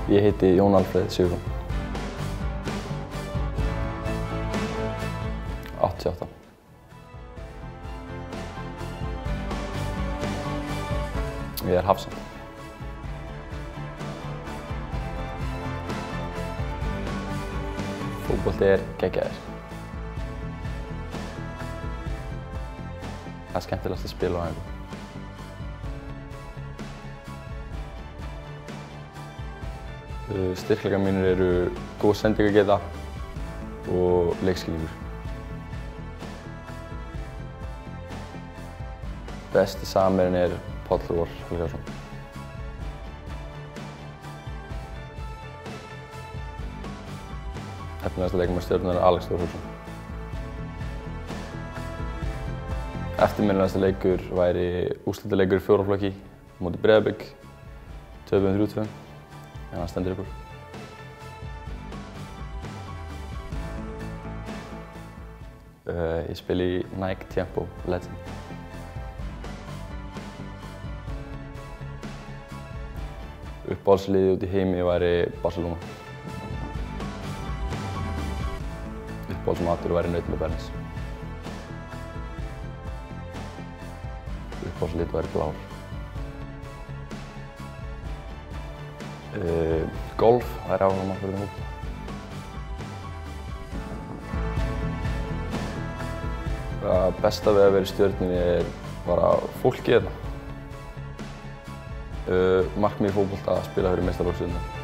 Ég heiti Jón Alfreð Sigurðsson. 88. Ég er hafsend. Fótbolti er geggjaður. Það er skemmtilegast að spila á æfingu. Styrkleikar mínir eru góð sendingargeta og leikskilningur. Besti samherjinn er Páll Ómar Helgason. Efnilegasti leikmaður Stjörnunnar er Alex Þór Hauksson. Eftirminnilegasti leikur væri úrslitaleikur í fjóraflokki móti Breiðablik. Töpuðum 3-2, en hann stendur ykkur. Ég spila í Nike Tempo Legend. Uppáhaldsliðið út í heimi væri Barcelona. Uppáhaldsmatur væri naut með bearnaise. Uppáhaldslit væri blár. Golf væri áhugamál fyrir þeim út. Það besta við að vera í Stjörnunni er bara fólkið hérna. Markmið í fótbolta að spila fyrir meistaraflokksliðinu.